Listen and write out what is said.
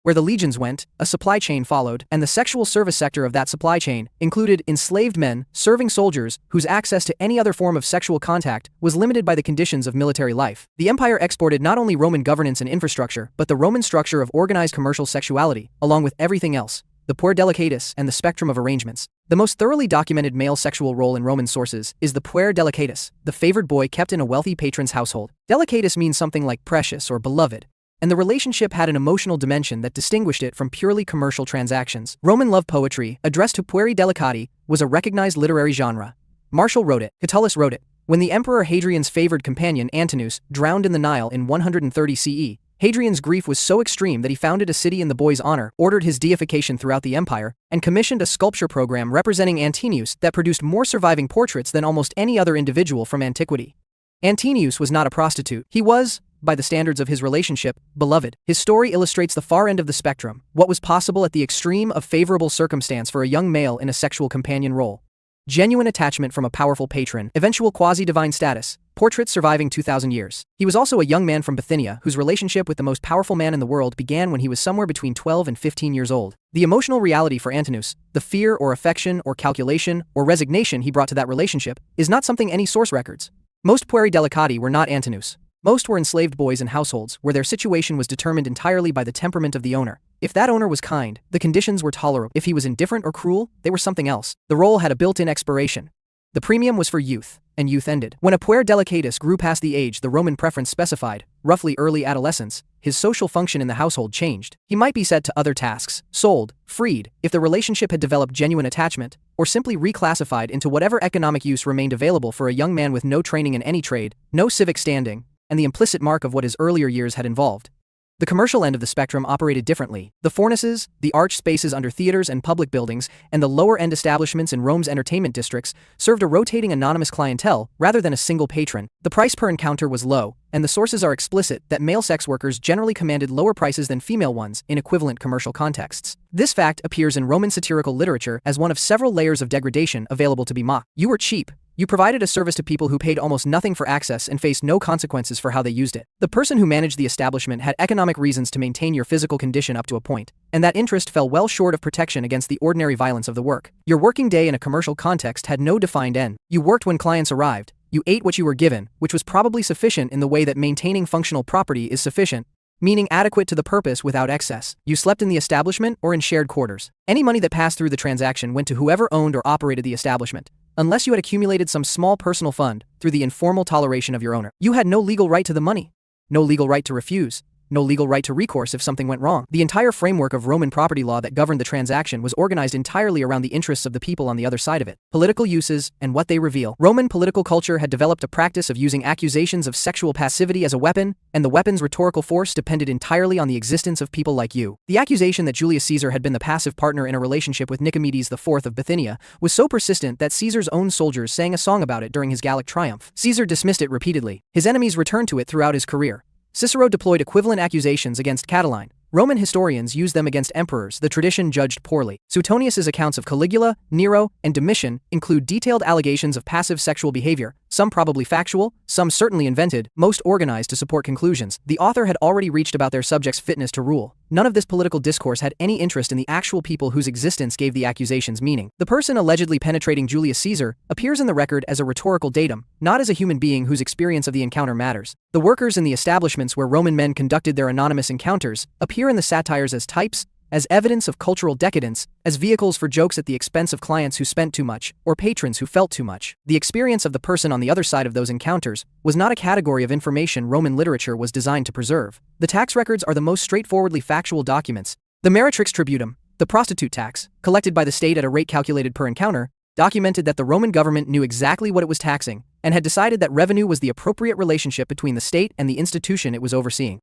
Where the legions went, a supply chain followed, and the sexual service sector of that supply chain included enslaved men serving soldiers whose access to any other form of sexual contact was limited by the conditions of military life. The empire exported not only Roman governance and infrastructure, but the Roman structure of organized commercial sexuality, along with everything else, the puer delicatus and the spectrum of arrangements. The most thoroughly documented male sexual role in Roman sources is the puer delicatus, the favored boy kept in a wealthy patron's household. Delicatus means something like precious or beloved, and the relationship had an emotional dimension that distinguished it from purely commercial transactions. Roman love poetry, addressed to pueri delicati, was a recognized literary genre. Martial wrote it, Catullus wrote it. When the Emperor Hadrian's favored companion Antinous drowned in the Nile in 130 CE, Hadrian's grief was so extreme that he founded a city in the boy's honor, ordered his deification throughout the empire, and commissioned a sculpture program representing Antinous that produced more surviving portraits than almost any other individual from antiquity. Antinous was not a prostitute. He was, by the standards of his relationship, beloved. His story illustrates the far end of the spectrum, what was possible at the extreme of favorable circumstance for a young male in a sexual companion role. Genuine attachment from a powerful patron, eventual quasi-divine status, portraits surviving 2,000 years. He was also a young man from Bithynia whose relationship with the most powerful man in the world began when he was somewhere between 12 and 15 years old. The emotional reality for Antinous, the fear or affection or calculation or resignation he brought to that relationship, is not something any source records. Most pueri delicati were not Antinous. Most were enslaved boys in households where their situation was determined entirely by the temperament of the owner. If that owner was kind, the conditions were tolerable. If he was indifferent or cruel, they were something else. The role had a built-in expiration. The premium was for youth, and youth ended. When a puer delicatus grew past the age the Roman preference specified, roughly early adolescence, his social function in the household changed. He might be set to other tasks, sold, freed, if the relationship had developed genuine attachment, or simply reclassified into whatever economic use remained available for a young man with no training in any trade, no civic standing, and the implicit mark of what his earlier years had involved. The commercial end of the spectrum operated differently. The fornaces, the arched spaces under theaters and public buildings, and the lower-end establishments in Rome's entertainment districts served a rotating anonymous clientele rather than a single patron. The price per encounter was low, and the sources are explicit that male sex workers generally commanded lower prices than female ones in equivalent commercial contexts. This fact appears in Roman satirical literature as one of several layers of degradation available to be mocked. You were cheap. You provided a service to people who paid almost nothing for access and faced no consequences for how they used it. The person who managed the establishment had economic reasons to maintain your physical condition up to a point, and that interest fell well short of protection against the ordinary violence of the work. Your working day in a commercial context had no defined end. You worked when clients arrived. You ate what you were given, which was probably sufficient in the way that maintaining functional property is sufficient, meaning adequate to the purpose without excess. You slept in the establishment or in shared quarters. Any money that passed through the transaction went to whoever owned or operated the establishment, unless you had accumulated some small personal fund through the informal toleration of your owner. You had no legal right to the money, no legal right to refuse, no legal right to recourse if something went wrong. The entire framework of Roman property law that governed the transaction was organized entirely around the interests of the people on the other side of it. Political uses and what they reveal. Roman political culture had developed a practice of using accusations of sexual passivity as a weapon, and the weapon's rhetorical force depended entirely on the existence of people like you. The accusation that Julius Caesar had been the passive partner in a relationship with Nicomedes IV of Bithynia was so persistent that Caesar's own soldiers sang a song about it during his Gallic triumph. Caesar dismissed it repeatedly. His enemies returned to it throughout his career. Cicero deployed equivalent accusations against Catiline. Roman historians used them against emperors the tradition judged poorly. Suetonius's accounts of Caligula, Nero, and Domitian include detailed allegations of passive sexual behavior, some probably factual, some certainly invented, most organized to support conclusions the author had already reached about their subjects' fitness to rule. None of this political discourse had any interest in the actual people whose existence gave the accusations meaning. The person allegedly penetrating Julius Caesar appears in the record as a rhetorical datum, not as a human being whose experience of the encounter matters. The workers in the establishments where Roman men conducted their anonymous encounters appear in the satires as types, as evidence of cultural decadence, as vehicles for jokes at the expense of clients who spent too much, or patrons who felt too much. The experience of the person on the other side of those encounters was not a category of information Roman literature was designed to preserve. The tax records are the most straightforwardly factual documents. The meretrix tributum, the prostitute tax, collected by the state at a rate calculated per encounter, documented that the Roman government knew exactly what it was taxing, and had decided that revenue was the appropriate relationship between the state and the institution it was overseeing.